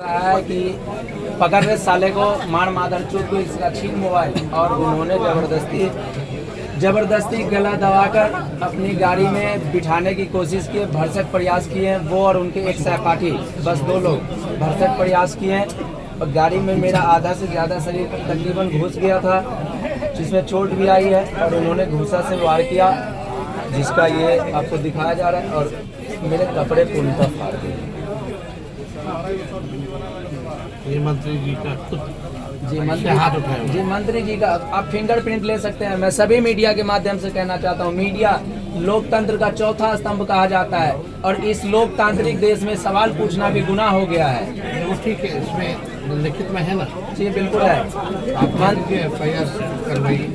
रहा है कि पकड़ रहे साले को मार मादर चोट को इसका छीन मोबाइल और उन्होंने जबरदस्ती गला दबाकर अपनी गाड़ी में बिठाने की कोशिश की, भरसक प्रयास किए हैं। वो और उनके एक सहपाठी, बस 2 लोग भरसक प्रयास किए हैं और गाड़ी में मेरा आधा से ज़्यादा शरीर तकरीबन घुस गया था, जिसमें चोट भी आई है और उन्होंने घूसा से वार किया, जिसका ये आपको दिखाया जा रहा है और मेरे कपड़े पूर्णतः फाड़ दिए। ये मंत्री जी का खुद जी मंत्री जी का आप फिंगरप्रिंट ले सकते हैं। मैं सभी मीडिया के माध्यम से कहना चाहता हूँ, मीडिया लोकतंत्र का चौथा स्तंभ कहा जाता है और इस लोकतांत्रिक देश में सवाल पूछना भी गुनाह हो गया है। वो ठीक है, इसमें लिखित में है ना? जी बिल्कुल है। आप FIR करवाइए।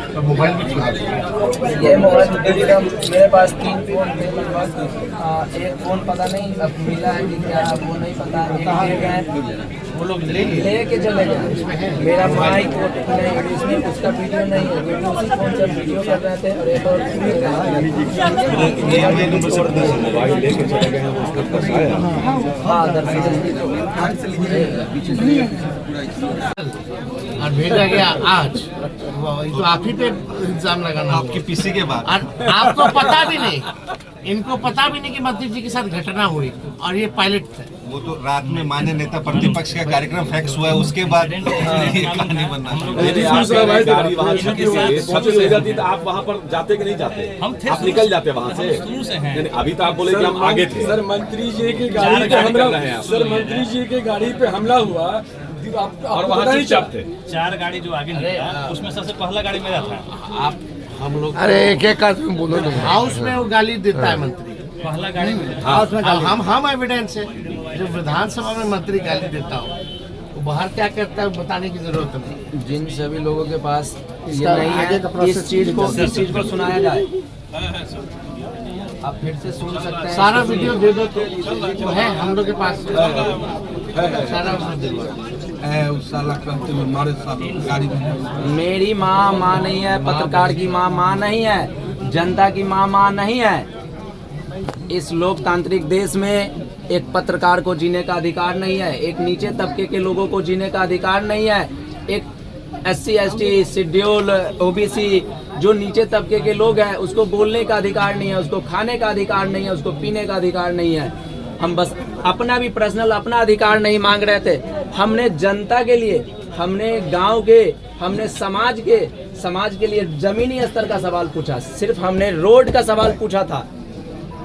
तो मोबाइल भी चला ये मोबाइल मेरे पास 3 फोन थे, एक फोन पता नहीं अब मिला है कि क्या वो नहीं पता, एक गए वो लोग लेके चले गए। मेरा माइक नहीं, इसमें उसका वीडियो नहीं है, वीडियो उसी फोन से वीडियो कर रहे थे और एक और मोबाइल लेके चले गए हैं, उसका पर्स आया। हाँ और भेजा गया आज, तो आप ही पे इल्जाम लगाना आपकी पीसी के बाद, और आपको पता भी नहीं, इनको पता भी नहीं कि मंत्री जी के साथ घटना हुई और ये पायलट थे। वो तो रात में माननीय नेता प्रतिपक्ष का कार्यक्रम फैक्स हुआ है, उसके बाद ये कहानी बनना। गाड़ी वहाँ ले जाती तो आप वहाँ पर जाते कि नहीं जाते? आप निकल जाते वहाँ से। अभी तो आप बोले कि हम आगे थे। सर मंत्री जी की गाड़ी पे हमला, सर मंत्री जी की गाड़ी पे हमला हुआ और वहाँ चुपचाप थे। 4 गाड़ी जो आगे निकला उसमें सबसे पहला गाड़ी मेरा था। आप हम लोग अरे एक आदमी बोलो नहीं, हाउस में वो गाली देता है मंत्री, पहला गाड़ी मेरा। हाउस में हम एविडेंस है। जो विधानसभा में मंत्री गाली देता हो वो बाहर क्या करता है बताने की जरूरत नहीं। जिन सभी लोगों के पास ये नहीं है इस चीज को सुनाया जाए, आप फिर से सुन सकते हैं। सारा वीडियो दे दो तो है हम लोग के पास, सारा उस साला करते में मारे साला गाड़ी में। मेरी माँ नहीं है, पत्रकार की माँ नहीं है, जनता की माँ नहीं है। इस लोकतांत्रिक देश में एक पत्रकार को जीने का अधिकार नहीं है, एक नीचे तबके के लोगों को जीने का अधिकार नहीं है, एक SC ST शेड्यूल OBC जो नीचे तबके के लोग हैं उसको बोलने का अधिकार नहीं है, उसको खाने का अधिकार नहीं है, उसको पीने का अधिकार नहीं है। हम बस अपना भी पर्सनल अपना अधिकार नहीं मांग रहे थे, हमने जनता के लिए, हमने गांव के, हमने समाज के लिए जमीनी स्तर का सवाल पूछा, सिर्फ हमने रोड का सवाल पूछा था।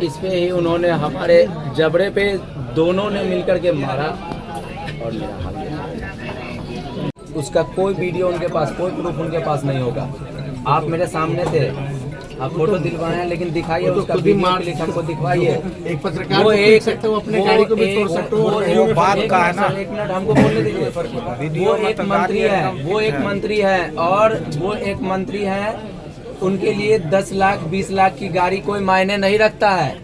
इस पे ही उन्होंने हमारे जबड़े पे दोनों ने मिलकर के मारा और मेरा हाल किया। उसका कोई वीडियो उनके पास, कोई प्रूफ उनके पास नहीं होगा। आप मेरे सामने थे, आप फोटो दिलवाए हैं, लेकिन दिखाइए उसका वीडियो क्लिप हमको दिखवाइए। एक पत्रकार को देख सकते हो, अपने गाड़ी को भी तोड़ सकते हो। वो बात का है ना, एक मिनट हमको बोलने दीजिए। वो एक मंत्री है और वो एक मंत्री है, उनके लिए 10 लाख 20 लाख की गाड़ी कोई मायने नहीं रखता है।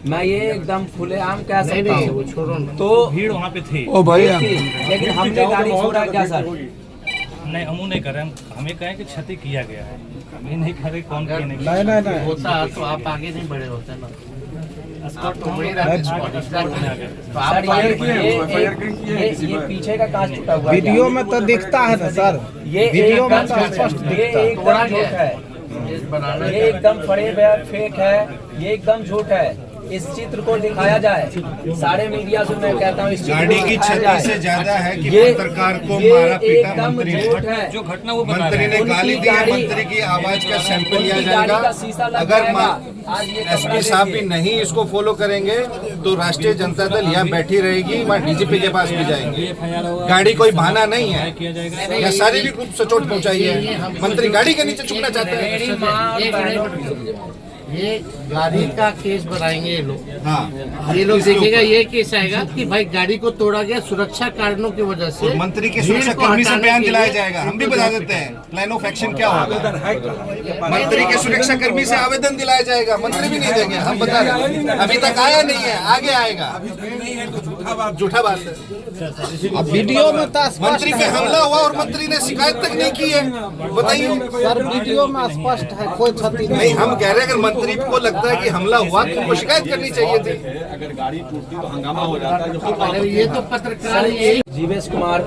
मैं ये एकदम खुलेआम कह सकता हूँ। तो भीड़ वहाँ पे थी ओ भाई लेकिन हमने गाड़ी छोड़ा क्या सर? नहीं, हम नहीं कर रहे, हमें कहें कि क्षति किया गया है, हम ये नहीं कर रहे कौन किया नहीं। नहीं होता तो आप आगे नहीं बढ़े होते ना। सर ये पीछे का कांच टूटा हुआ है। वीडियो में तो दिखता है ना सर, ये वीडियो में तो एकदम स्पष्ट दिखता है। ये एकदम फरेब है, फेक है, ये एकदम झूठ है। इस चित्र को दिखाया जाए, सारे मीडिया से मैं कहता हूँ, इस गाड़ी की क्षति से ज्यादा है कि ये पत्रकार को मारा पीटा एकदम मंत्री झूठ ने। है। जो घटना वो मंत्री ने गाली दी है, मंत्री की आवाज का सैंपल लिया जाएगा। अगर SP साहब भी नहीं इसको फॉलो करेंगे तो राष्ट्रीय जनता दल यहाँ बैठी रहेगी, वहाँ DGP के पास भी जाएंगे। गाड़ी कोई बहाना नहीं है, या शारीरिक रूप से चोट पहुँचाई है। मंत्री गाड़ी के नीचे छुपना चाहते हैं। ये गाड़ी का केस बनाएंगे ये लोग। हाँ, ये लोग देखेगा, ये केस आएगा कि भाई गाड़ी को तोड़ा गया सुरक्षा कारणों की वजह से। मंत्री के सुरक्षा कर्मी से बयान दिलाया जाएगा। हम भी बता देते हैं प्लान ऑफ एक्शन क्या होगा। मंत्री के सुरक्षा कर्मी से आवेदन दिलाया जाएगा, मंत्री भी नहीं देंगे, हम बता रहे हैं। अभी तक आया नहीं है, आगे आएगा। झूठा बात है। अब वीडियो में तो मंत्री पे हमला हुआ और मंत्री ने शिकायत तक नहीं की है, बताइए। सर वीडियो में स्पष्ट है, कोई क्षति नहीं, हम कह रहे हैं अगर मंत्री को लगता है कि हमला हुआ तो उनको शिकायत करनी चाहिए थी। अगर गाड़ी टूटती तो हंगामा हो जाता है। अगर ये तो पत्रकार यही जीवेश कुमार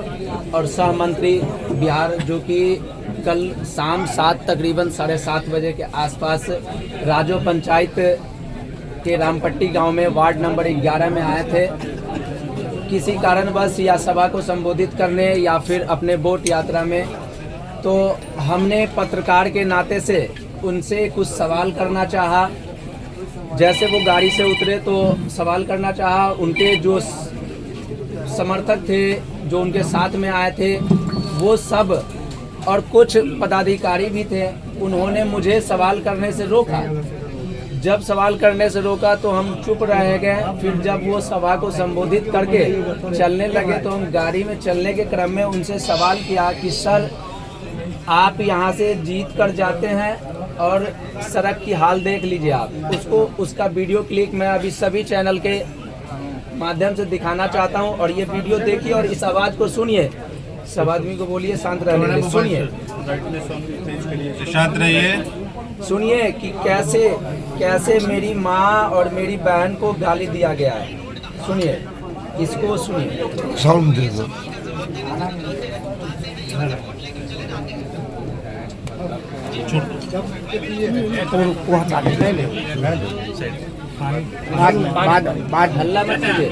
और सह मंत्री बिहार, जो कि कल शाम तकरीबन 7:30 बजे के आसपास राजो पंचायत के रामपट्टी गांव में वार्ड नंबर 11 में आए थे, किसी कारणवश या सभा को संबोधित करने या फिर अपने वोट यात्रा में। तो हमने पत्रकार के नाते से उनसे कुछ सवाल करना चाहा। जैसे वो गाड़ी से उतरे तो सवाल करना चाहा। उनके जो समर्थक थे, जो उनके साथ में आए थे, वो सब और कुछ पदाधिकारी भी थे, उन्होंने मुझे सवाल करने से रोका। जब सवाल करने से रोका तो हम चुप रह गए। फिर जब वो सभा को संबोधित करके चलने लगे तो हम गाड़ी में चलने के क्रम में उनसे सवाल किया कि सर, आप यहाँ से जीत कर जाते हैं और सड़क की हाल देख लीजिए आप। उसका वीडियो क्लिप मैं अभी सभी चैनल के माध्यम से दिखाना चाहता हूँ और ये वीडियो देखिए और इस आवाज़ को सुनिए। सब आदमी को बोलिए शांत रहने के लिए, सुनिए, शांत रहिए। सुनिए कि कैसे मेरी माँ और मेरी बहन को गाली दिया गया है। सुनिए, इसको सुनिए। साउंड दे दो। हल्ला मत कीजिए।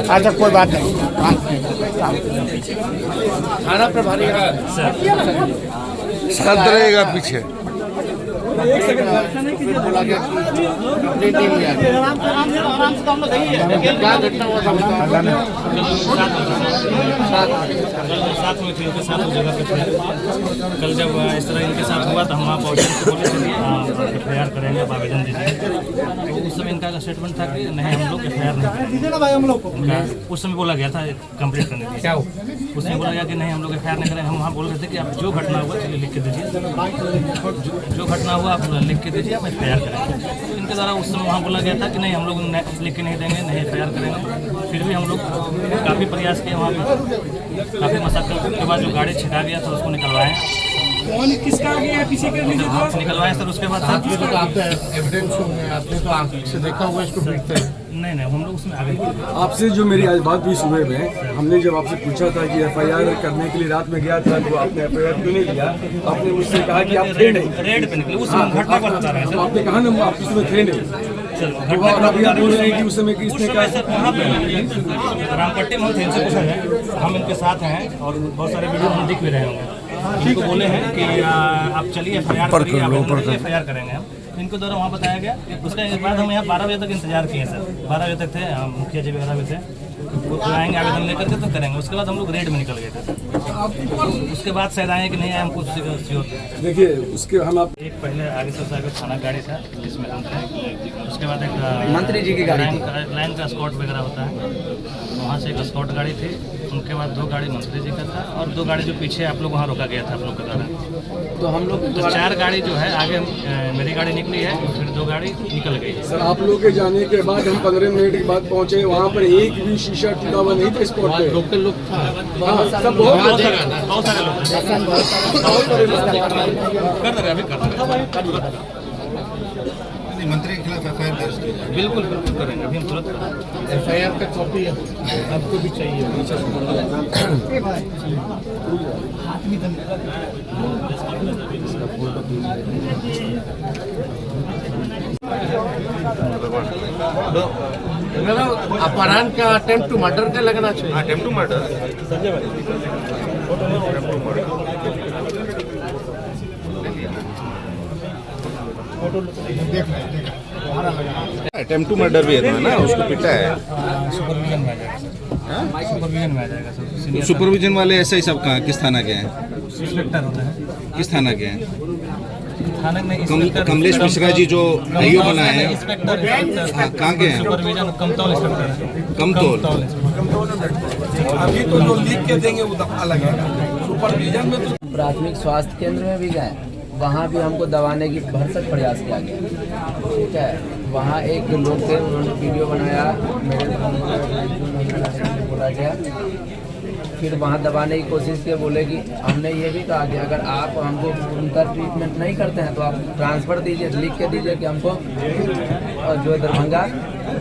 अच्छा कोई बात नहीं। थाना प्रभारी शांत रहेगा पीछे। बोला गया कंप्लीट नहीं किया। क्या घटना हुआ था? साथ में थे, उनके साथ उस जगह पे थे। कल जब इस तरह इनके साथ हुआ तो हम वहाँ पहुँचे तो बोले चलिए FIR करेंगे, आप आवेदन दीजिए। तो उस समय इनका स्टेटमेंट था कि नहीं, हम लोग FIR नहीं करेंगे। उस समय बोला गया था कंप्लीट करने के लिए। क्या उसमें बोला गया कि नहीं, हम लोग FIR नहीं करेंगे। हम वहाँ बोल रहे थे कि आप जो घटना हुआ चलिए लिख के दीजिए, जो घटना हुआ आप लिख के दीजिए, हम FIR करेंगे। तो इनके द्वारा उस समय वहाँ बोला गया था कि नहीं, हम लोग लिख के नहीं देंगे, नहीं FIR करेंगे। फिर भी हम लोग काफ़ी प्रयास किए, वहाँ पर काफ़ी मशक्कत के बाद जो गाड़ी छिटा गया था उसको निकलवाएं। कौन किसका गया पीछे कर लीजिए निकलवाएं सर। उसके बाद एविडेंस आपने तो आंख से देखा हुआ इसको देखते हैं। नहीं हम लोग उसमें आगे आपसे जो मेरी आज बात हुई सुबह में, हमने जब आपसे पूछा था कि FIR करने के लिए रात में गया था तो आपने FIR क्यों नहीं किया, आपने मुझसे कहा कि आप थे नहीं, रेड पे निकले। उस समय घटना को बता रहे हैं तो आपने कहा ना आप उसमें थे नहीं। और अभी आप बोल रहे हैं कि उस समय किसने कहा? वहाँ पे रामपट्टी में हम थे, इनसे पूछा है, हम इनके साथ हैं और बहुत सारे वीडियो हम दिख भी रहे होंगे। इनको बोले हैं कि आप चलिए FIR करिए, FIR करेंगे हम। इनको द्वारा वहाँ बताया गया। उसके बाद हम यहाँ 12 बजे तक इंतजार किए सर। 12 बजे तक थे, हम मुखिया जी वगैरह भी थे, वो आएंगे आवेदन लेकर के तो करेंगे। उसके बाद हम लोग रेड में निकल गए थे। उसके बाद शायद आए कि नहीं आए, हमको श्योर। देखिए उसके हम आप एक पहले आगे से आगे थाना गाड़ी था जिसमें हम थे। उसके बाद एक मंत्री जी की गाड़ी थी। लाइन का स्कॉट वगैरह होता है, वहाँ से एक स्कॉट गाड़ी थी। उनके बाद 2 गाड़ी मंत्री जी का था और 2 गाड़ी जो पीछे आप लोग वहाँ रोका गया था आप लोग के द्वारा। तो हम लोग तो 4 गाड़ी जो है आगे मेरी गाड़ी निकली है, फिर 2 गाड़ी निकल गई। सर आप लोग के जाने के बाद हम 15 मिनट के बाद पहुंचे, वहाँ पर एक भी शीशा टूटा हुआ नहीं था स्पॉट पे। लोकल लोग था। हाँ, सब बहुत सारे लोग कर दे रहे, अभी कर दे मंत्री के खिलाफ FIR दर्ज की जाए। बिल्कुल करेंगे, अभी हम तुरंत करेंगे। FIR का कॉपी आपको भी चाहिए। अपहरण का अटेम्प्ट टू मर्डर का लगना चाहिए। Attempt to murder. Attempt to murder भी है ना, उसको पिटा है। सुपरविजन में आ जाएगा। सुपरविजन में आ जाएगा सर। सीनियर सुपरविजन वाले एसआई साहब कहाँ, किस थाना के हैं? इंस्पेक्टर होते हैं। किस थाना के हैं? थाने में इंस्पेक्टर कमलेश मिश्रा जी जो आईओ बनाए हैं, इंस्पेक्टर कहाँ के हैं? सुपरविजन कमतौल इंस्पेक्टर है। कमतौल। अभी तो जो लिख के देंगे वो दफा लगेगा, सुपरविजन में तो प्राथमिक स्वास्थ्य केंद्र में भी गए, वहाँ भी हमको दबाने की भरसक प्रयास किया गया। ठीक है, वहाँ एक लोग थे, उन्होंने वीडियो बनाया, मेरे बोला गया, फिर वहाँ दबाने की कोशिश की, बोले कि हमने ये भी कहा कि अगर आप हमको उनका ट्रीटमेंट नहीं करते हैं तो आप ट्रांसफ़र दीजिए, लिख के दीजिए कि हमको जो है दरभंगा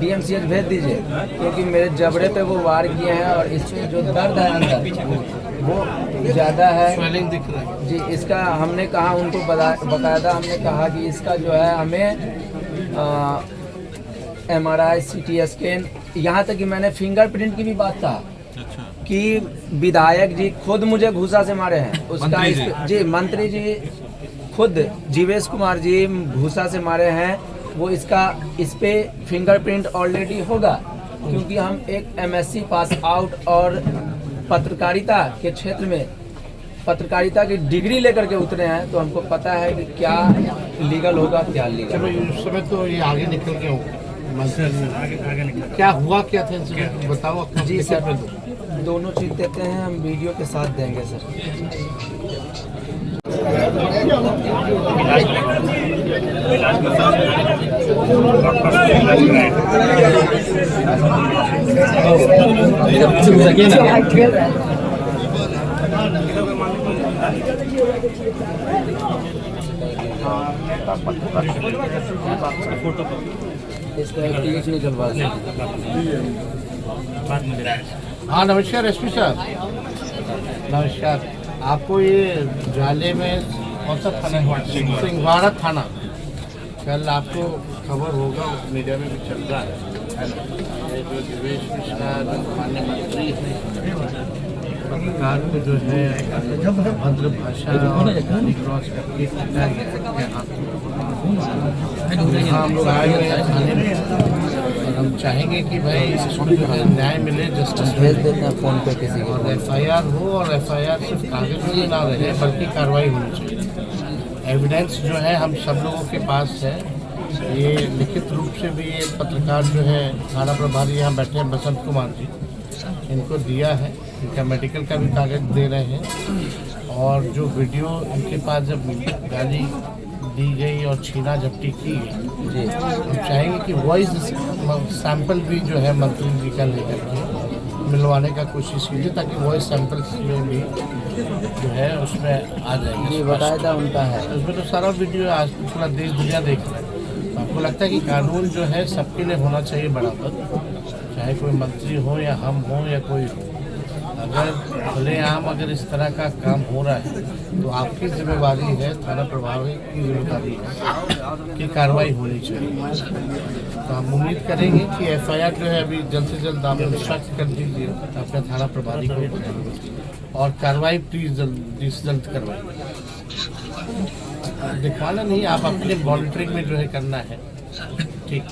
DMCH भेज दीजिए, क्योंकि मेरे जबड़े पे वो वार किए हैं और इसमें जो दर्द है अंदर वो ज़्यादा है। स्वेलिंग दिख रहा है जी, इसका हमने कहा उनको बकायदा हमने कहा कि इसका जो है हमें MRI CT स्कैन, यहाँ तक कि मैंने फिंगरप्रिंट की भी बात कहा कि विधायक जी खुद मुझे घूसा से मारे हैं, उसका जी मंत्री जी खुद जीवेश कुमार जी घूसा से मारे हैं, वो इसका इस पे फिंगरप्रिंट ऑलरेडी होगा, क्योंकि हम एक MSc पास आउट और पत्रकारिता के क्षेत्र में पत्रकारिता की डिग्री लेकर के उतरे हैं, तो हमको पता है कि क्या लीगल होगा क्या लीगल। चलो उस समय तो ये आगे निकल के आगे निकला। क्या हुआ क्या था इंसिडेंट बताओ अपना जी विषय पे सर, दोनों चीज़ देते हैं, हम वीडियो के साथ देंगे सर। इसका क्लिक निकलवा बाद में दे हाँ नमस्कार एसपी साहब, नमस्कार। आपको ये जाले में कौन सा थाना है? सिंहवाड़ा थाना। कल आपको खबर होगा, मीडिया में भी चल रहा है ये जो जीवेश मिश्रा माननीय मंत्री हैं, पत्रकार को जो है भद्र भाषा और गाली क्रॉस करके पीटा गया है हाथ में। हम लोग आए हुए हैं थाने में और हम चाहेंगे कि भाई इसको जो है न्याय मिले, जस्टिस भेज देते हैं फ़ोन पे किसी को। और FIR हो, और FIR सिर्फ कागज में ना रहे बल्कि कार्रवाई होनी चाहिए। एविडेंस जो है हम सब लोगों के पास है, ये लिखित रूप से भी ये पत्रकार जो है थाना प्रभारी यहाँ बैठे हैं बसंत कुमार जी, इनको दिया है, इनका मेडिकल का भी कागज दे रहे हैं। और जो वीडियो इनके पास जब गाली दी गई और छीना झपटी की गई, हम चाहेंगे कि वॉइस सैंपल भी जो है मंत्री जी का लेकर के मिलवाने का कोशिश कीजिए, ताकि वॉइस सैंपल्स में भी जो है उसमें आ जाएगी। जी बकायदा उनका है, उसमें तो सारा वीडियो आज पूरा देश दुनिया देख रहा है। आपको लगता है कि कानून जो है सबके लिए होना चाहिए बराबर, चाहे कोई मंत्री हो या हम हो या कोई हो। अगर खुलेआम अगर इस तरह का काम हो रहा है तो आपकी जिम्मेवारी है, थाना प्रभारी की जिम्मेदारी है कि कार्रवाई होनी चाहिए। तो हम उम्मीद करेंगे कि FIR जो है अभी जल्द से जल्द आप इंस्ट्रक्ट कर दीजिए अपने थाना प्रभारी को, और कार्रवाई प्लीज जल्द से जल्द करवाइए। दिखवाना नहीं, आप अपने मॉनिटरिंग में जो है करना है, ठीक।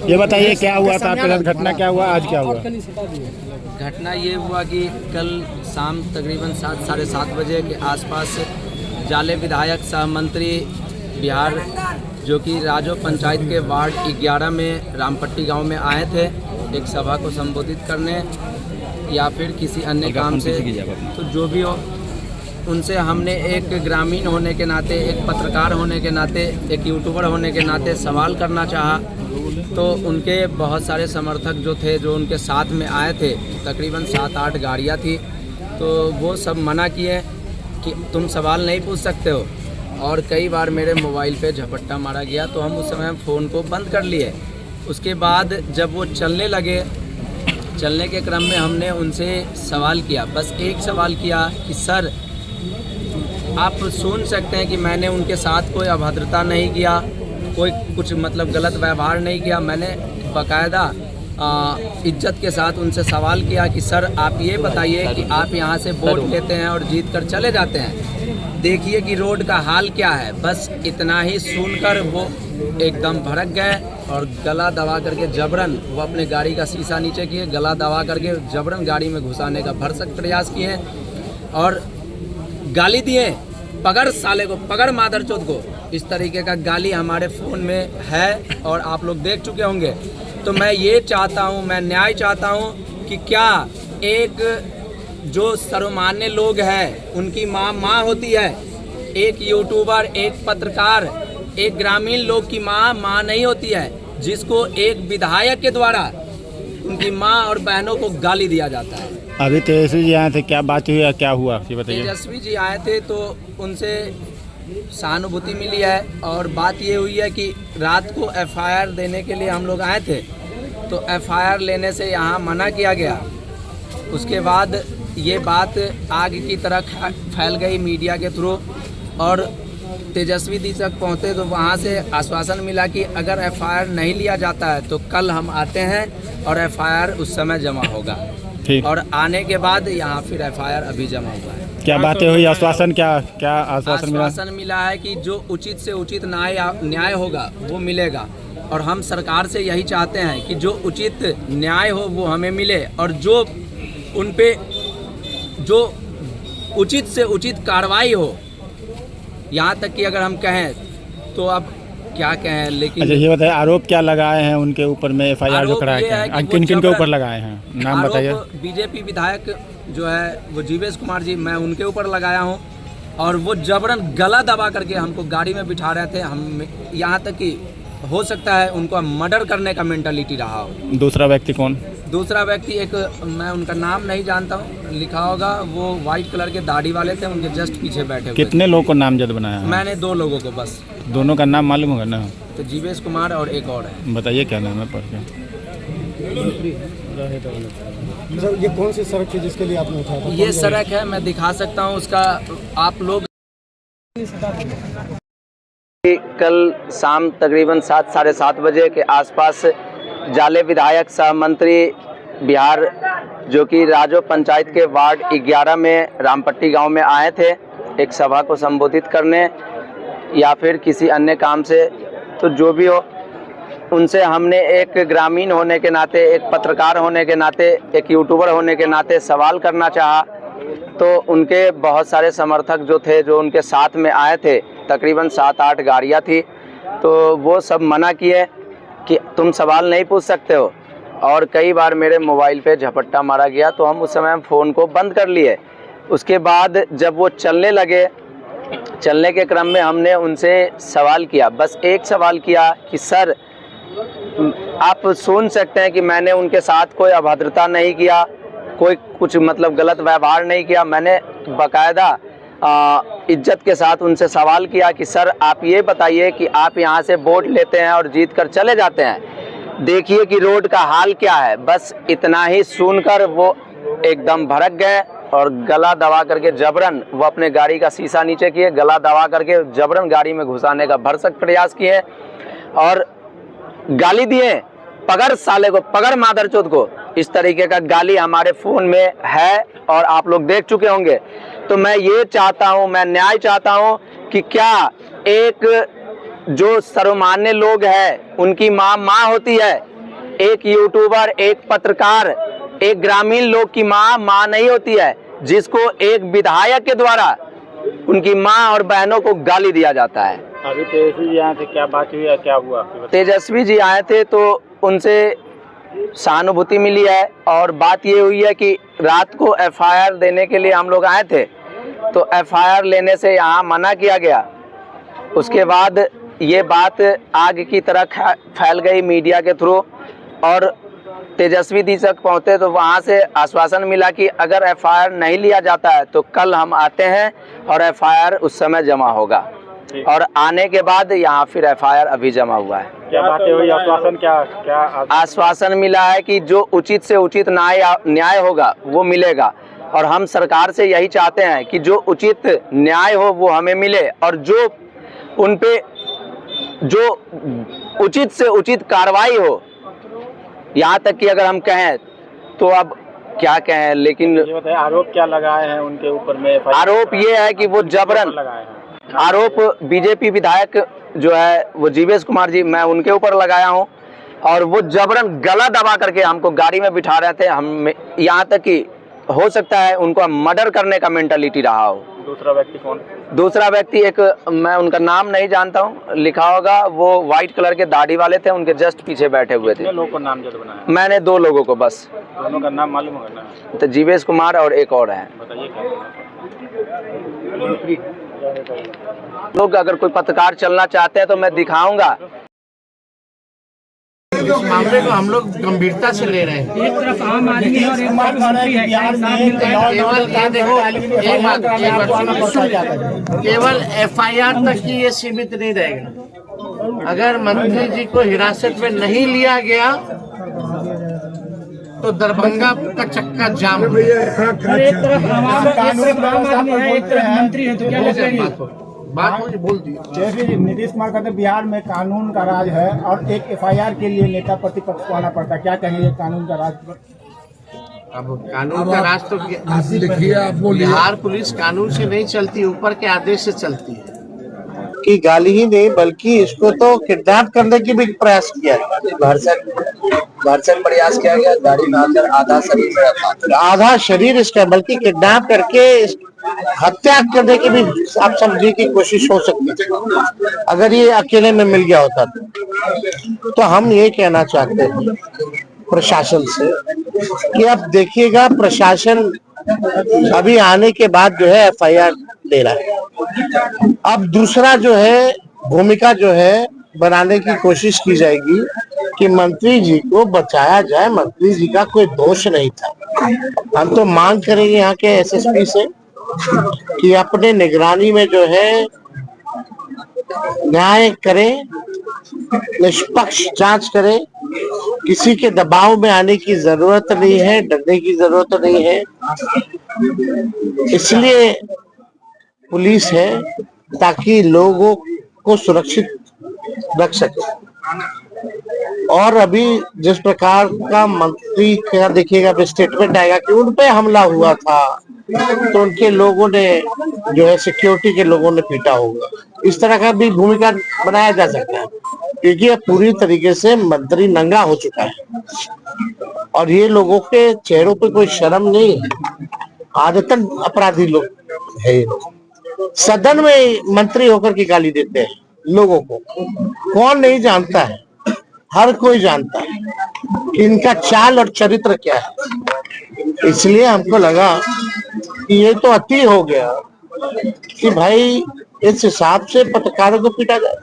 ये बताइए क्या हुआ था आपके साथ, घटना क्या हुआ, आज क्या हुआ? घटना ये हुआ कि कल शाम तकरीबन 7 साढ़े 7 बजे के आसपास जाले विधायक सह मंत्री बिहार जो कि राजो पंचायत के वार्ड 11 में रामपट्टी गांव में आए थे एक सभा को संबोधित करने या फिर किसी अन्य काम से, तो जो भी हो, उनसे हमने एक ग्रामीण होने के नाते, एक पत्रकार होने के नाते, एक यूट्यूबर होने के नाते सवाल करना चाहा। तो उनके बहुत सारे समर्थक जो थे, जो उनके साथ में आए थे, तकरीबन 7-8 गाड़ियाँ थी, तो वो सब मना किए कि तुम सवाल नहीं पूछ सकते हो, और कई बार मेरे मोबाइल पे झपट्टा मारा गया। तो हम उस समय फ़ोन को बंद कर लिए। उसके बाद जब वो चलने लगे, चलने के क्रम में हमने उनसे सवाल किया, बस एक सवाल किया कि सर आप सुन सकते हैं कि मैंने उनके साथ कोई अभद्रता नहीं किया, कोई कुछ मतलब गलत व्यवहार नहीं किया। मैंने बाकायदा इज्जत के साथ उनसे सवाल किया कि सर आप ये बताइए कि आप यहाँ से वोट लेते हैं और जीत कर चले जाते हैं, देखिए कि रोड का हाल क्या है। बस इतना ही सुनकर वो एकदम भड़क गए और गला दबा करके जबरन वो अपने गाड़ी का शीशा नीचे किए, गला दबा करके जबरन गाड़ी में घुसाने का भरसक प्रयास किए और गाली दिए, पकड़ साले को, पकड़ मादरचोद को। इस तरीके का गाली हमारे फ़ोन में है और आप लोग देख चुके होंगे। तो मैं ये चाहता हूँ, मैं न्याय चाहता हूँ कि क्या एक जो सर्वमान्य लोग हैं उनकी माँ होती है, एक यूट्यूबर, एक पत्रकार, एक ग्रामीण लोग की माँ नहीं होती है, जिसको एक विधायक के द्वारा उनकी माँ और बहनों को गाली दिया जाता है। अभी तेजस्वी जी आए थे, क्या बात हुई, क्या हुआ ये बताइए। तेजस्वी जी आए थे तो उनसे सहानुभूति मिली है और बात ये हुई है कि रात को एफआईआर देने के लिए हम लोग आए थे, तो एफआईआर लेने से यहाँ मना किया गया। उसके बाद ये बात आग की तरह फैल गई मीडिया के थ्रू और तेजस्वी जी तक पहुँचे तो वहाँ से आश्वासन मिला कि अगर एफआईआर नहीं लिया जाता है तो कल हम आते हैं और एफआईआर उस समय जमा होगा। ठीक। और आने के बाद यहाँ फिर एफआईआर अभी जमा हुआ है। क्या बातें हुई, आश्वासन क्या आश्वासन मिला? आश्वासन मिला है कि जो उचित से उचित न्याय होगा वो मिलेगा और हम सरकार से यही चाहते हैं कि जो उचित न्याय हो वो हमें मिले और जो उन पे जो उचित से उचित कार्रवाई हो। यहाँ तक कि अगर हम कहें तो अब क्या कहें, लेकिन अच्छा ये बताइए, आरोप क्या लगाए हैं उनके ऊपर में, एफआईआर जो कराया गया है, किन किन के ऊपर लगाए हैं, नाम बताइए। बीजेपी विधायक जो है वो जीवेश कुमार जी, मैं उनके ऊपर लगाया हूँ और वो जबरन गला दबा करके हमको गाड़ी में बिठा रहे थे। हम यहाँ तक कि हो सकता है उनको मर्डर करने का मेंटालिटी रहा हो। दूसरा व्यक्ति कौन? दूसरा व्यक्ति एक, मैं उनका नाम नहीं जानता हूँ, लिखा होगा, वो वाइट कलर के दाढ़ी वाले थे, उनके जस्ट पीछे बैठे हुए। कितने लोगों को नामजद बनाया है? मैंने 2 लोगों को बस। दोनों का नाम मालूम होगा ना? तो जीवेश कुमार और एक और है। बताइए क्या नाम है पढ़ के। ये कौन सी सड़क है जिसके लिए आपने उठाया था? ये सड़क है, मैं दिखा सकता हूँ उसका, आप लोग। कल शाम तकरीबन 7 साढ़े 7 बजे के आसपास जाले विधायक सह मंत्री बिहार जो कि राजो पंचायत के वार्ड 11 में रामपट्टी गांव में आए थे एक सभा को संबोधित करने या फिर किसी अन्य काम से, तो जो भी हो, उनसे हमने एक ग्रामीण होने के नाते, एक पत्रकार होने के नाते, एक यूट्यूबर होने के नाते सवाल करना चाहा। तो उनके बहुत सारे समर्थक जो थे, जो उनके साथ में आए थे, तकरीबन 7-8 गाड़ियाँ थी, तो वो सब मना किए कि तुम सवाल नहीं पूछ सकते हो और कई बार मेरे मोबाइल पे झपट्टा मारा गया। तो हम उस समय फ़ोन को बंद कर लिए। उसके बाद जब वो चलने लगे, चलने के क्रम में हमने उनसे सवाल किया, बस एक सवाल किया कि सर आप सुन सकते हैं कि मैंने उनके साथ कोई अभद्रता नहीं किया, कोई कुछ मतलब गलत व्यवहार नहीं किया। मैंने बाकायदा इज्जत के साथ उनसे सवाल किया कि सर आप ये बताइए कि आप यहाँ से वोट लेते हैं और जीत कर चले जाते हैं, देखिए कि रोड का हाल क्या है। बस इतना ही सुनकर वो एकदम भड़क गए और गला दबा करके जबरन वो अपने गाड़ी का शीशा नीचे किए, गला दबा करके जबरन गाड़ी में घुसाने का भरसक प्रयास किए और गाली दिए, पकड़ साले को, पकड़ मादरचोद को। इस तरीके का गाली हमारे फ़ोन में है और आप लोग देख चुके होंगे। तो मैं ये चाहता हूँ, मैं न्याय चाहता हूँ कि क्या एक जो सर्वमान्य लोग हैं उनकी माँ होती है, एक यूट्यूबर, एक पत्रकार, एक ग्रामीण लोग की माँ नहीं होती है, जिसको एक विधायक के द्वारा उनकी माँ और बहनों को गाली दिया जाता है। अभी तेजस्वी जी आए थे, क्या बात हुई है, क्या हुआ? तेजस्वी जी आए थे तो उनसे सहानुभूति मिली है और बात ये हुई है कि रात को एफआईआर देने के लिए हम लोग आए थे, तो एफआईआर लेने से यहाँ मना किया गया। उसके बाद ये बात आग की तरह फैल गई मीडिया के थ्रू और तेजस्वी जी तक पहुँचे तो वहाँ से आश्वासन मिला कि अगर एफआईआर नहीं लिया जाता है तो कल हम आते हैं और एफआईआर उस समय जमा होगा। और आने के बाद यहाँ फिर एफआईआर अभी जमा हुआ है। क्या बातें हुई, आश्वासन क्या आश्वासन मिला है कि जो उचित से उचित न्याय होगा वो मिलेगा और हम सरकार से यही चाहते हैं कि जो उचित न्याय हो वो हमें मिले और जो उन पे जो उचित से उचित कार्रवाई हो। यहाँ तक कि अगर हम कहें तो अब क्या कहें, लेकिन ये बताइए आरोप क्या लगाए हैं उनके ऊपर में? आरोप ये है कि वो जबरन लगाए हैं। आरोप बीजेपी विधायक जो है वो जीवेश कुमार जी, मैं उनके ऊपर लगाया हूं, और वो जबरन गला दबा करके हमको गाड़ी में बिठा रहे थे। हम यहाँ तक कि हो सकता है उनको मर्डर करने का मेंटालिटी रहा हो। दूसरा व्यक्ति कौन? दूसरा व्यक्ति एक, मैं उनका नाम नहीं जानता हूँ, लिखा होगा, वो व्हाइट कलर के दाढ़ी वाले थे, उनके जस्ट पीछे बैठे हुए थे। कितने लोगों को नाम जब बनाया? मैंने 2 लोगों को बस। दोनों का नाम मालूम करना है? तो जीवेश कुमार और एक और है। बताइए क्या? लोग अगर कोई पत्रकार चलना चाहते हैं तो मैं दिखाऊंगा। इस मामले को हम लोग गंभीरता से ले रहे हैं। एक तरफ आम आदमी है और एक तरफ मंत्री है, केवल ये देखो, एक बात केवल एफआईआर तक ही ये सीमित नहीं रहेगा। अगर मंत्री जी को हिरासत में नहीं लिया गया तो दरभंगा का चक्का जाम हो जाएगा। एक तरफ आम आदमी है, एक तरफ मंत्री है, तो क्या करेंगे? बात मुझे बोल दी। जैसे नीतीश कुमार कहते हैं बिहार में कानून का राज है और एक एफआईआर के लिए नेता प्रतिपक्ष को आना पड़ता है, क्या कहेंगे कानून का राज पर? अब कानून का राज तो बिहार पुलिस कानून से नहीं चलती, ऊपर के आदेश से चलती है। की गाली ही नहीं बल्कि इसको तो किडनैप करने की भी प्रयास किया, भर्सक प्रयास किया गया। गाड़ी में अंदर आधा शरीर इसका, बल्कि किडनैप करके हत्या करने की भी आप समझिए की कोशिश हो सकती है अगर ये अकेले में मिल गया होता तो हम ये कहना चाहते हैं प्रशासन से कि अब देखिएगा, प्रशासन अभी आने के बाद जो है एफआईआर ले रहा है। अब दूसरा जो है भूमिका जो है बनाने की कोशिश की जाएगी कि मंत्री जी को बचाया जाए। मंत्री जी का कोई दोष नहीं था। हम तो मांग करेंगे यहाँ के एसएसपी से कि अपने निगरानी में जो है न्याय करें, निष्पक्ष जांच करें। किसी के दबाव में आने की जरूरत नहीं है, डरने की जरूरत नहीं है। इसलिए पुलिस है ताकि लोगों को सुरक्षित रख सके। और अभी जिस प्रकार का मंत्री का देखिएगा स्टेटमेंट आएगा कि उन पे हमला हुआ था, तो उनके लोगों ने जो है सिक्योरिटी के लोगों ने पीटा होगा, इस तरह का भी भूमिका बनाया जा सकता है। क्योंकि ये पूरी तरीके से मंत्री नंगा हो चुका है और ये लोगों के चेहरों पे कोई शर्म नहीं है। आदतन अपराधी लोग है ये लोग। सदन में मंत्री होकर के गाली देते हैं लोगों को। कौन नहीं जानता है, हर कोई जानता है कि इनका चाल और चरित्र क्या है। इसलिए हमको लगा कि ये तो अति हो गया कि भाई इस हिसाब से पत्रकारों को पीटा जाए।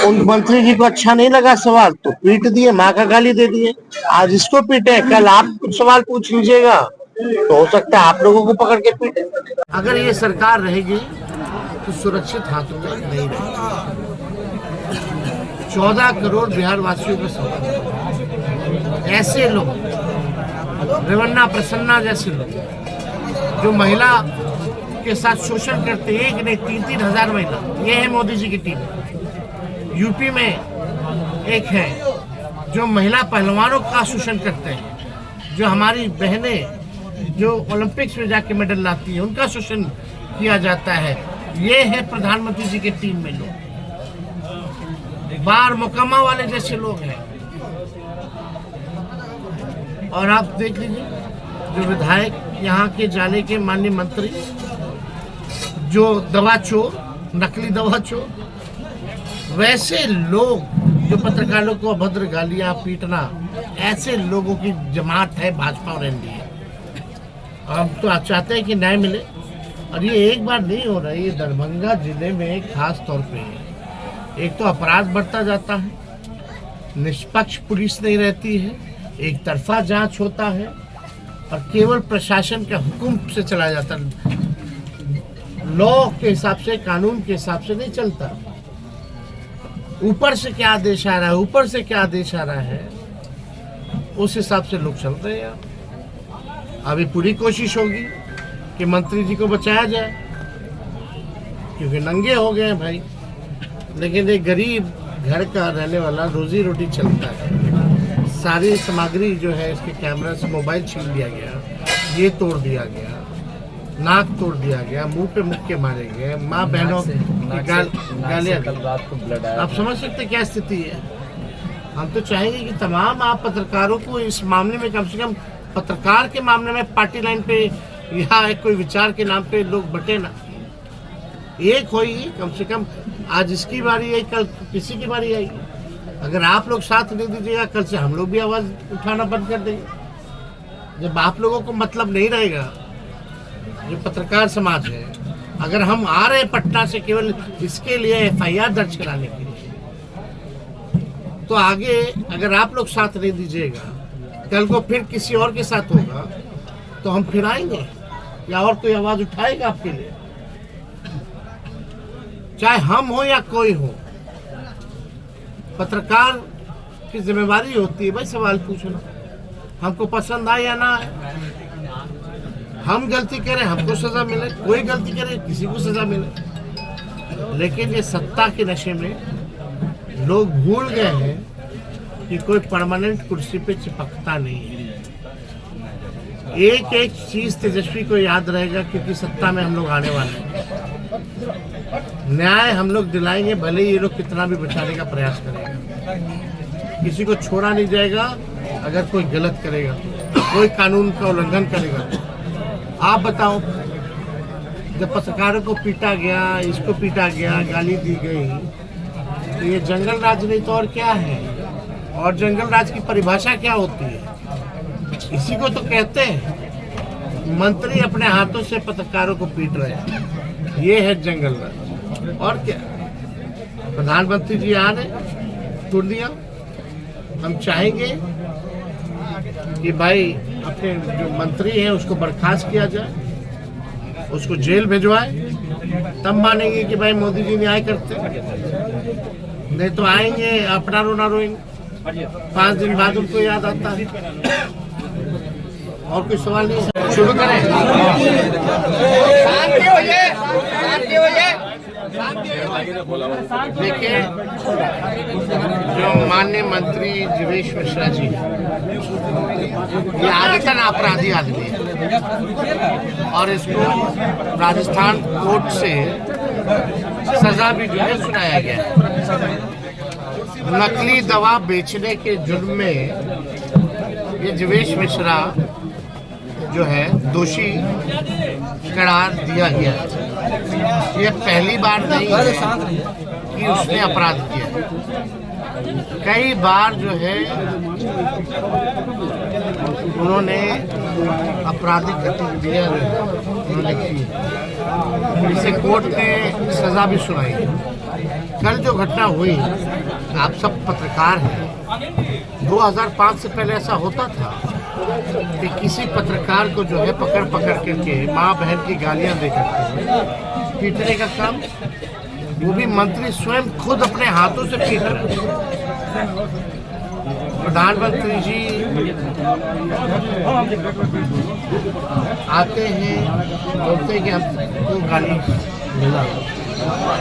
उन मंत्री जी को अच्छा नहीं लगा सवाल तो पीट दिए, माँ का गाली दे दिए। आज इसको पीटे, कल आप कुछ सवाल पूछ लीजिएगा तो हो सकता है आप लोगों को पकड़ के पीटे। अगर ये सरकार रहेगी तो सुरक्षित हाथों में नहीं रहेगी। 14 करोड़ बिहार वासियों का सवाल, ऐसे लोग रेवन्ना प्रसन्ना जैसे लोग जो महिला के साथ शोषण करते हैं, एक ने 3-3 हजार महिला, ये है मोदी जी की टीम। यूपी में एक है जो महिला पहलवानों का शोषण करते हैं, जो हमारी बहनें जो ओलंपिक्स में जाके मेडल लाती है उनका शोषण किया जाता है। ये है प्रधानमंत्री जी की टीम में लोग, बार मुकम्मा वाले जैसे लोग हैं। और आप देख लीजिए जो विधायक यहाँ के जाने के माननीय मंत्री जो दवा चोर, नकली दवा चोर, वैसे लोग जो पत्रकारों को अभद्र गालियां पीटना, ऐसे लोगों की जमात है भाजपा और एनडीए। हम तो आप चाहते हैं कि न्याय मिले और ये एक बार नहीं हो रहा है, ये दरभंगा जिले में खास तौर पे है। एक तो अपराध बढ़ता जाता है, निष्पक्ष पुलिस नहीं रहती है, एक तरफा जांच होता है और केवल प्रशासन के हुक्म से चला जाता है। लॉ के हिसाब से, कानून के हिसाब से नहीं चलता। ऊपर से क्या आदेश आ रहा है, ऊपर से क्या आदेश आ रहा है, उस हिसाब से लोग चल रहे हैं। अभी पूरी कोशिश होगी कि मंत्री जी को बचाया जाए क्योंकि नंगे हो गए हैं भाई। लेकिन एक गरीब घर का रहने वाला रोजी रोटी चलता है, सारी सामग्री जो है इसके कैमरा से, मोबाइल छीन लिया गया, ये तोड़ दिया गया, नाक तोड़ दिया गया, मुंह पे मुक्के मारे गए, माँ बहनों की गालियाँ। आप समझ सकते क्या स्थिति है। हम तो चाहेंगे कि तमाम आप पत्रकारों को इस मामले में कम से कम पत्रकार के मामले में पार्टी लाइन पे या कोई विचार के नाम पे लोग बटे ना, एक होई कम से कम। आज इसकी बारी आई, कल किसी की बारी आएगी। अगर आप लोग साथ नहीं दीजिएगा, कल से हम लोग भी आवाज़ उठाना बंद कर देंगे। जब आप लोगों को मतलब नहीं रहेगा, जो पत्रकार समाज है, अगर हम आ रहे पटना से केवल इसके लिए एफआईआर दर्ज कराने के लिए, तो आगे अगर आप लोग साथ नहीं दीजिएगा, कल को फिर किसी और के साथ होगा तो हम फिर आएंगे या और कोई आवाज़ उठाएगा आपके लिए, चाहे हम हो या कोई हो। पत्रकार की जिम्मेवारी होती है भाई सवाल पूछना, हमको पसंद आए या ना आए। हम गलती करें हमको सजा मिले, कोई गलती करे किसी को सजा मिले। लेकिन ये सत्ता के नशे में लोग भूल गए हैं कि कोई परमानेंट कुर्सी पे चिपकता नहीं है। एक एक चीज तेजस्वी को याद रहेगा, क्योंकि सत्ता में हम लोग आने वाले हैं। न्याय हम लोग दिलाएंगे, भले ही ये लोग कितना भी बचाने का प्रयास करेगा। किसी को छोड़ा नहीं जाएगा अगर कोई गलत करेगा, कोई कानून का उल्लंघन करेगा। आप बताओ, जब पत्रकारों को पीटा गया, इसको पीटा गया, गाली दी गई, तो ये जंगल राज नहीं तो और क्या है। और जंगल राज की परिभाषा क्या होती है, इसी को तो कहते हैं। मंत्री अपने हाथों से पत्रकारों को पीट रहे हैं, ये है जंगल राज। और क्या, प्रधानमंत्री जी आ रहे, तोड़ दिया। हम चाहेंगे कि भाई अपने जो मंत्री हैं उसको बर्खास्त किया जाए, उसको जेल भिजवाए, तब मानेंगे कि भाई मोदी जी न्याय करते। नहीं तो आएंगे अपना रोना रोएंगे, 5 दिन बाद उनको याद आता है। और कोई सवाल नहीं, शुरू करें। देखिए, जो माननीय मंत्री जीवेश मिश्रा जी, ये आदतन अपराधी आदमी है और इसको राजस्थान कोर्ट से सजा भी जो है सुनाया गया है। नकली दवा बेचने के जुर्म में ये जीवेश मिश्रा जो है दोषी करार दिया गया। ये पहली बार नहीं है कि उसने अपराध किया, कई बार जो है उन्होंने आपराधिक गतिविधियां उन्होंने की, इसे कोर्ट ने सजा भी सुनाई। कल जो घटना हुई, आप सब पत्रकार हैं, 2005 से पहले ऐसा होता था कि किसी पत्रकार को जो है पकड़ करके माँ बहन की गालियां दे करके पीटने का काम, वो भी मंत्री स्वयं खुद अपने हाथों से पीट रहे। प्रधानमंत्री जी आते हैं, बोलते हैं कि हमको गाली मिला,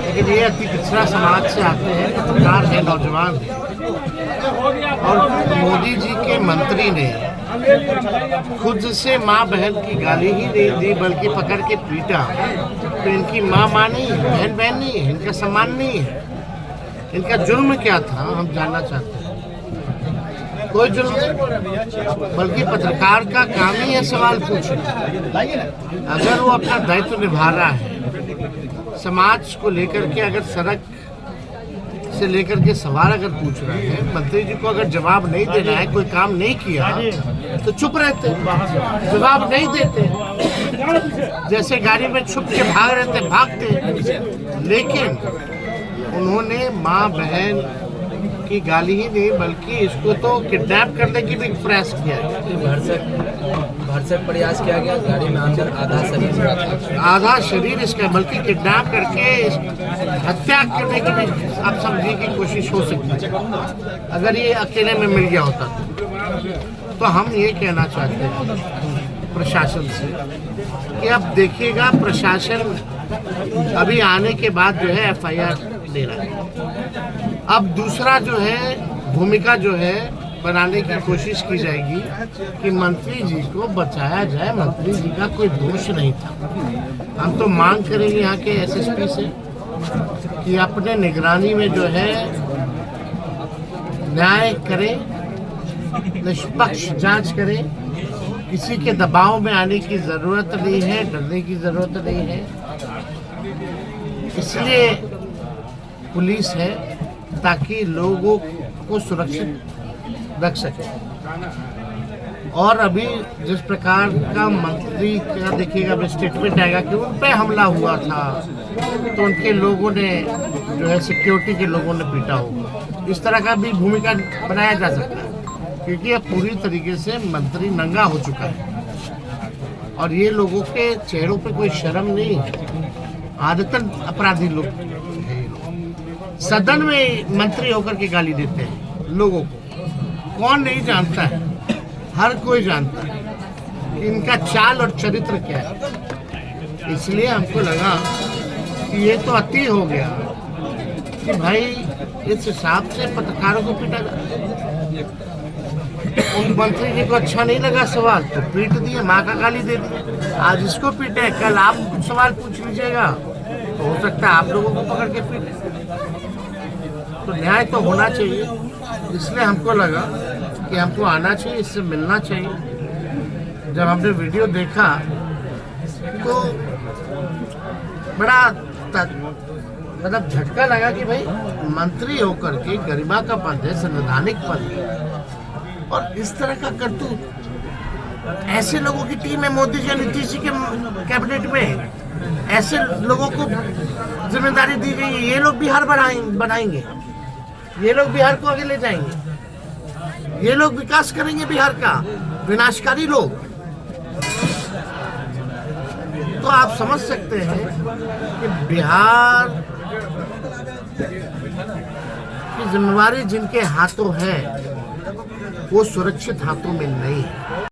लेकिन ये अति पिछड़ा समाज से आते हैं, पत्रकार है, नौजवान है। और मोदी जी के मंत्री ने खुद से माँ बहन की गाली ही नहीं दी, बल्कि पकड़ के पीटा। तो इनकी माँ नहीं है, बहन नहीं है, इनका सम्मान नहीं है। इनका जुर्म क्या था हम जानना चाहते हैं। कोई जुर्म नहीं, बल्कि पत्रकार का काम ही है सवाल पूछना। अगर वो अपना दायित्व निभा रहा है, समाज को लेकर के, अगर सड़क से लेकर के सवाल अगर पूछ रहे हैं, मंत्री जी को अगर जवाब नहीं दे रहा है, कोई काम नहीं किया तो चुप रहते, जवाब नहीं देते, जैसे गाड़ी में छुप के भाग रहे थे भागते। लेकिन उन्होंने माँ बहन की गाली ही नहीं, बल्कि इसको तो किडनैप करने की भी प्रयास किया, भरसक प्रयास किया गया। गाड़ी में अंदर आधा शरीर इसका, बल्कि किडनैप करके हत्या करने की भी आप समझिए की कोशिश हो सकती है, अगर ये अकेले में मिल गया होता तो हम ये कहना चाहते हैं प्रशासन से कि अब देखिएगा, प्रशासन अभी आने के बाद जो है FIR दे रहा है। अब दूसरा जो है भूमिका जो है बनाने की कोशिश की जाएगी कि मंत्री जी को बचाया जाए। मंत्री जी का कोई दोष नहीं था। हम तो मांग करेंगे यहाँ के एसएसपी से कि अपने निगरानी में जो है न्याय करे, निष्पक्ष जांच करे। किसी के दबाव में आने की जरूरत नहीं है, डरने की जरूरत नहीं है। इसलिए पुलिस है ताकि लोगों को सुरक्षित रख सके। और अभी जिस प्रकार का मंत्री का देखिएगा स्टेटमेंट आएगा कि उन पे हमला हुआ था, तो उनके लोगों ने जो है सिक्योरिटी के लोगों ने पीटा होगा, इस तरह का भी भूमिका बनाया जा सकता है। क्योंकि अब पूरी तरीके से मंत्री नंगा हो चुका है और ये लोगों के चेहरों पे कोई शर्म नहीं है। आदतन अपराधी लोग हैं ये लोग। सदन में मंत्री होकर के गाली देते हैं लोगों को। कौन नहीं जानता है, हर कोई जानता है कि इनका चाल और चरित्र क्या है। इसलिए हमको लगा कि ये तो अति हो गया कि भाई इस हिसाब से पत्रकारों को पीटा जाए। उन मंत्री जी को अच्छा नहीं लगा सवाल तो पीट दिए, माँ का गाली दे दी। आज इसको पीटे, कल आप सवाल पूछ लीजिएगा तो हो सकता है आप लोगों को पकड़ के पीटे। तो न्याय तो होना चाहिए। इसलिए हमको लगा कि हमको आना चाहिए, इससे मिलना चाहिए। जब हमने वीडियो देखा तो बड़ा मतलब झटका लगा कि भाई मंत्री होकर के गरिमा का पद है, संवैधानिक पद है, और इस तरह का करतूत। ऐसे लोगों की टीम है मोदी जी और नीतीश जी के कैबिनेट में। ऐसे लोगों को जिम्मेदारी दी गई है। ये लोग बिहार बनाएंगे, ये लोग बिहार को आगे ले जाएंगे, ये लोग विकास करेंगे बिहार का। विनाशकारी लोग। तो आप समझ सकते हैं कि बिहार की जिम्मेवारी जिनके हाथों है वो सुरक्षित हाथों में नहीं है।